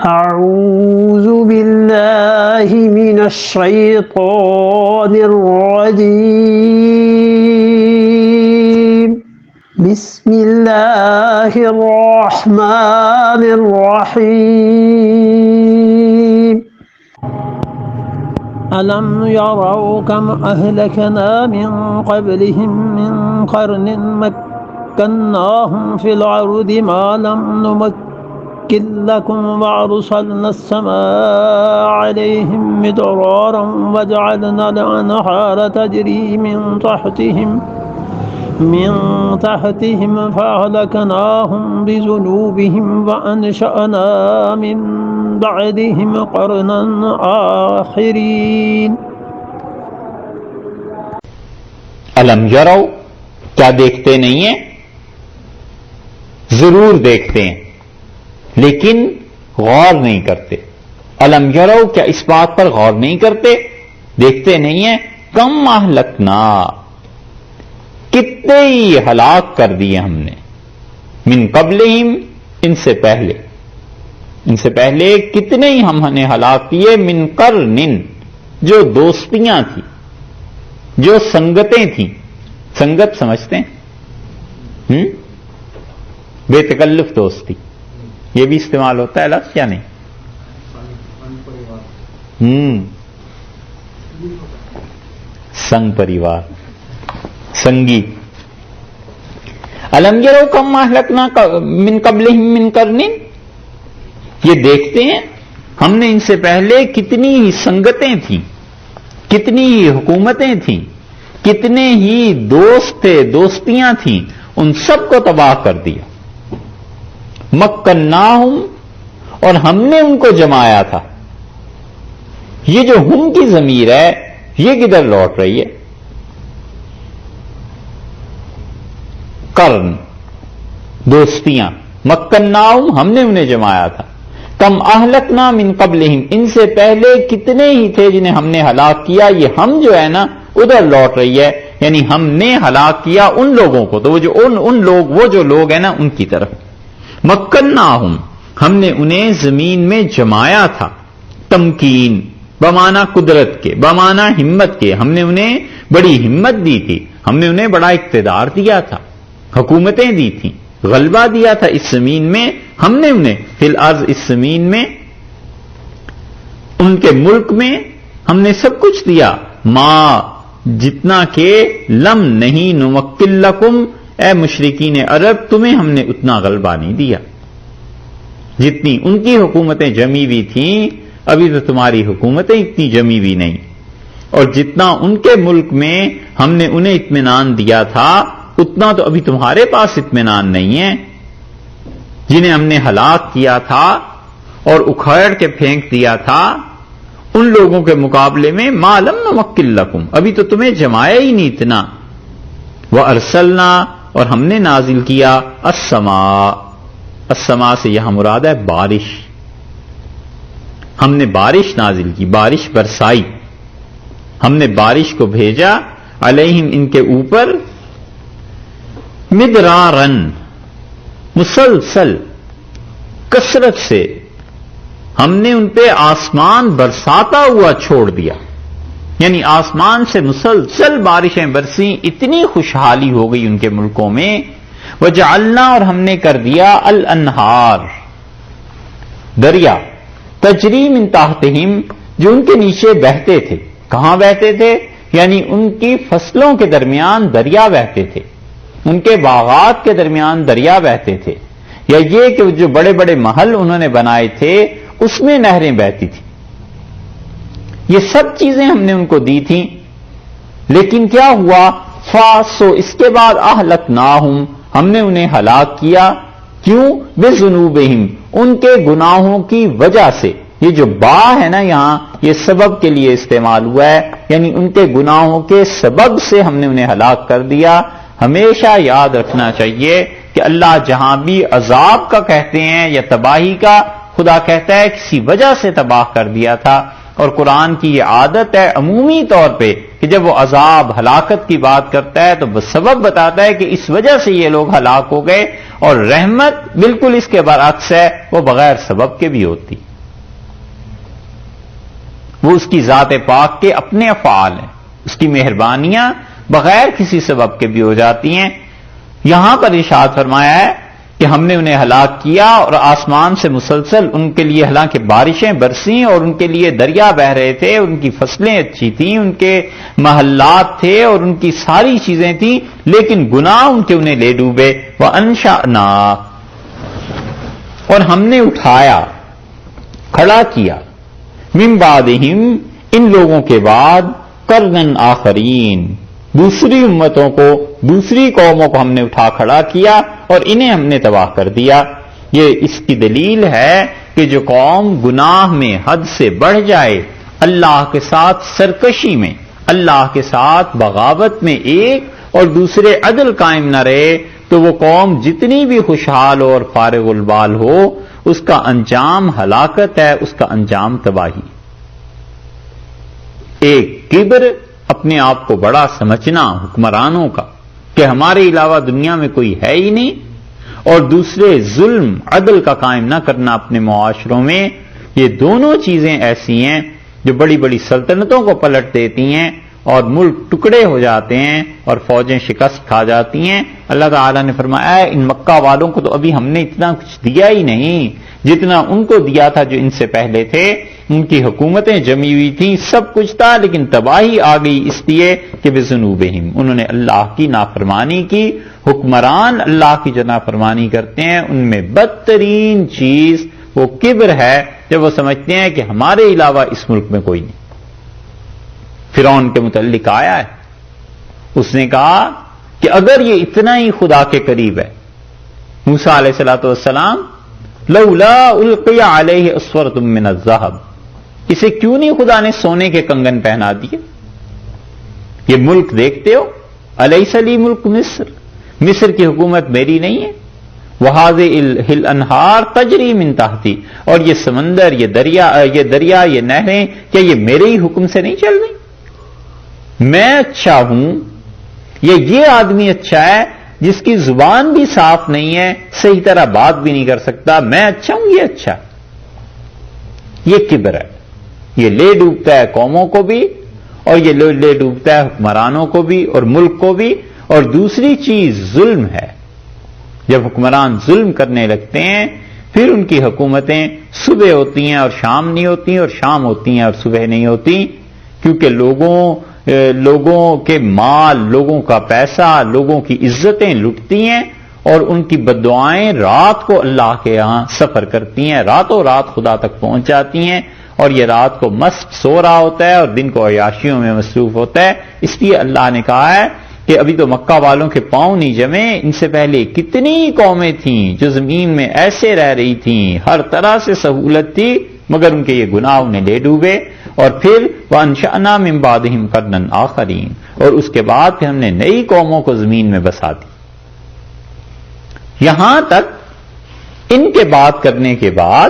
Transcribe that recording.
أعوذ بالله من الشيطان الرجيم بسم الله الرحمن الرحيم ألم يروا كم أهلكنا من قبلهم من قرن مكناهم في الأرض ما لم نمكن لكم وأرسلنا السماء عليهم مدرارا وجعلنا الأنهار تجري من تحتهم فأهلكناهم بذنوبهم وأنشأنا من بعدهم قرنا آخرين الم یرو، کیا دیکھتے نہیں ہیں؟ ضرور دیکھتے ہیں لیکن غور نہیں کرتے۔ الم یرو، کیا اس بات پر غور نہیں کرتے؟ دیکھتے نہیں ہیں؟ کم اہلکنا، کتنے ہی ہلاک کر دیے ہم نے، من قبلہم، ان سے پہلے کتنے ہی ہم نے ہلاک کیے، من قرن، جو دوستیاں تھیں، جو سنگتیں تھیں۔ سنگت سمجھتے ہیں؟ بے تکلف دوستی، یہ بھی استعمال ہوتا ہے لفظ یا نہیں؟ سنگ پریوار، سنگی۔ الم یرو کم اہلکنا من قبلہم من قرن، یہ دیکھتے ہیں ہم نے ان سے پہلے کتنی ہی سنگتیں تھیں، کتنی ہی حکومتیں تھیں، کتنے ہی دوست تھے، دوستیاں تھیں، ان سب کو تباہ کر دیا۔ مکناہم، اور ہم نے ان کو جمایا تھا۔ یہ جو ہم کی ضمیر ہے یہ کدھر لوٹ رہی ہے؟ قرن، دوستیاں۔ مکناہم، ہم نے انہیں جمایا تھا۔ کم اہلکنا من قبلہم، ان سے پہلے کتنے ہی تھے جنہیں ہم نے ہلاک کیا۔ یہ ہم جو ہے نا ادھر لوٹ رہی ہے، یعنی ہم نے ہلاک کیا ان لوگوں کو، تو وہ جو لوگ ہیں نا ان کی طرف۔ مکناہم، ہم نے انہیں زمین میں جمایا تھا۔ تمکین بمانا قدرت کے، بمانا ہمت کے، ہم نے انہیں بڑی ہمت دی تھی، ہم نے انہیں بڑا اقتدار دیا تھا، حکومتیں دی تھیں، غلبہ دیا تھا اس زمین میں، ہم نے انہیں فی الارض، اس زمین میں، ان کے ملک میں ہم نے سب کچھ دیا۔ ما، جتنا کہ لم نہیں نمکن لکم، اے مشرکین عرب تمہیں ہم نے اتنا غلبہ نہیں دیا، جتنی ان کی حکومتیں جمی ہوئی تھیں ابھی تو تمہاری حکومتیں اتنی جمی ہوئی نہیں، اور جتنا ان کے ملک میں ہم نے انہیں اطمینان دیا تھا اتنا تو ابھی تمہارے پاس اطمینان نہیں ہے۔ جنہیں ہم نے ہلاک کیا تھا اور اکھاڑ کے پھینک دیا تھا، ان لوگوں کے مقابلے میں ما لم نمکن لکم، ابھی تو تمہیں جمایا ہی نہیں اتنا۔ وَأَرْسَلْنَا، اور ہم نے نازل کیا، السماء سے یہاں مراد ہے بارش، ہم نے بارش نازل کی، بارش برسائی، ہم نے بارش کو بھیجا، علیہم ان کے اوپر، مدرارن مسلسل، کثرت سے ہم نے ان پہ آسمان برساتا ہوا چھوڑ دیا، یعنی آسمان سے مسلسل بارشیں برسیں، اتنی خوشحالی ہو گئی ان کے ملکوں میں۔ وجعلنا، اور ہم نے کر دیا، الانہار، دریا، تجری من تحتہم، جو ان کے نیچے بہتے تھے۔ کہاں بہتے تھے؟ یعنی ان کی فصلوں کے درمیان دریا بہتے تھے، ان کے باغات کے درمیان دریا بہتے تھے، یا یہ کہ جو بڑے بڑے محل انہوں نے بنائے تھے اس میں نہریں بہتی تھیں۔ یہ سب چیزیں ہم نے ان کو دی تھیں، لیکن کیا ہوا؟ سو اس کے بعد اہلکناہم، ہم نے انہیں ہلاک کیا۔ کیوں؟ بذنوبہم، ان کے گناہوں کی وجہ سے۔ یہ جو با ہے نا یہاں، یہ سبب کے لیے استعمال ہوا ہے، یعنی ان کے گناہوں کے سبب سے ہم نے انہیں ہلاک کر دیا۔ ہمیشہ یاد رکھنا چاہیے کہ اللہ جہاں بھی عذاب کا کہتے ہیں یا تباہی کا، خدا کہتا ہے کسی وجہ سے تباہ کر دیا تھا۔ اور قرآن کی یہ عادت ہے عمومی طور پہ کہ جب وہ عذاب ہلاکت کی بات کرتا ہے تو سبب بتاتا ہے کہ اس وجہ سے یہ لوگ ہلاک ہو گئے، اور رحمت بالکل اس کے برعکس ہے، وہ بغیر سبب کے بھی ہوتی۔ وہ اس کی ذات پاک کے اپنے افعال ہیں، اس کی مہربانیاں بغیر کسی سبب کے بھی ہو جاتی ہیں۔ یہاں پر ارشاد فرمایا ہے کہ ہم نے انہیں ہلاک کیا اور آسمان سے مسلسل ان کے لیے حالانکہ بارشیں برسیں اور ان کے لیے دریا بہ رہے تھے، ان کی فصلیں اچھی تھیں، ان کے محلات تھے اور ان کی ساری چیزیں تھیں، لیکن گناہ ان کے انہیں لے ڈوبے۔ وَأَنشَأْنَا، اور ہم نے اٹھایا، کھڑا کیا، من بعدہم، ان لوگوں کے بعد، قرنن آخرین، دوسری امتوں کو، دوسری قوموں کو ہم نے اٹھا کھڑا کیا اور انہیں ہم نے تباہ کر دیا۔ یہ اس کی دلیل ہے کہ جو قوم گناہ میں حد سے بڑھ جائے، اللہ کے ساتھ سرکشی میں، اللہ کے ساتھ بغاوت میں ایک اور دوسرے عدل قائم نہ رہے، تو وہ قوم جتنی بھی خوشحال ہو اور فارغ البال ہو، اس کا انجام ہلاکت ہے، اس کا انجام تباہی۔ ایک کبر، اپنے آپ کو بڑا سمجھنا حکمرانوں کا کہ ہمارے علاوہ دنیا میں کوئی ہے ہی نہیں، اور دوسرے ظلم عدل کا قائم نہ کرنا اپنے معاشروں میں، یہ دونوں چیزیں ایسی ہیں جو بڑی بڑی سلطنتوں کو پلٹ دیتی ہیں اور ملک ٹکڑے ہو جاتے ہیں اور فوجیں شکست کھا جاتی ہیں۔ اللہ تعالیٰ نے فرمایا ان مکہ والوں کو تو ابھی ہم نے اتنا کچھ دیا ہی نہیں جتنا ان کو دیا تھا جو ان سے پہلے تھے، ان کی حکومتیں جمی ہوئی تھیں، سب کچھ تھا، لیکن تباہی آ گئی اس لیے کہ بذنوبہم، انہوں نے اللہ کی نافرمانی کی۔ حکمران اللہ کی جو نافرمانی کرتے ہیں ان میں بدترین چیز وہ کبر ہے، جب وہ سمجھتے ہیں کہ ہمارے علاوہ اس ملک میں کوئی نہیں۔ فرعون کے متعلق آیا ہے، اس نے کہا کہ اگر یہ اتنا ہی خدا کے قریب ہے، موسیٰ علیہ الصلوۃ والسلام، لولا القی علیہ اسورۃ من الذہب، اسے کیوں نہیں خدا نے سونے کے کنگن پہنا دیے؟ یہ ملک دیکھتے ہو، الیس لی ملک مصر، مصر کی حکومت میری نہیں ہے؟ وہذہ الانہار تجری من تحتی، اور یہ سمندر، یہ دریا، یہ نہریں، کیا یہ میرے ہی حکم سے نہیں چل رہی؟ میں اچھا ہوں، یہ آدمی اچھا ہے جس کی زبان بھی صاف نہیں ہے، صحیح طرح بات بھی نہیں کر سکتا، میں اچھا ہوں، یہ اچھا ہے۔ یہ کبر ہے، یہ لے ڈوبتا ہے قوموں کو بھی اور یہ لے ڈوبتا ہے حکمرانوں کو بھی اور ملک کو بھی۔ اور دوسری چیز ظلم ہے، جب حکمران ظلم کرنے لگتے ہیں پھر ان کی حکومتیں صبح ہوتی ہیں اور شام نہیں ہوتی، اور شام ہوتی ہیں اور صبح نہیں ہوتی، کیونکہ لوگوں کے مال، لوگوں کا پیسہ، لوگوں کی عزتیں لٹتی ہیں اور ان کی بددعائیں رات کو اللہ کے ہاں سفر کرتی ہیں، راتوں رات خدا تک پہنچ جاتی ہیں، اور یہ رات کو مست سو رہا ہوتا ہے اور دن کو عیاشیوں میں مصروف ہوتا ہے۔ اس لیے اللہ نے کہا ہے کہ ابھی تو مکہ والوں کے پاؤں نہیں جمے، ان سے پہلے کتنی قومیں تھیں جو زمین میں ایسے رہ رہی تھیں، ہر طرح سے سہولت تھی، مگر ان کے یہ گناہ انہیں لے ڈوبے۔ اور پھر وَأَنشَأْنَا مِن بَعْدِهِمْ قَرْنًا آخَرِينَ، اور اس کے بعد پھر ہم نے نئی قوموں کو زمین میں بسا دی۔ یہاں تک ان کے بات کرنے کے بعد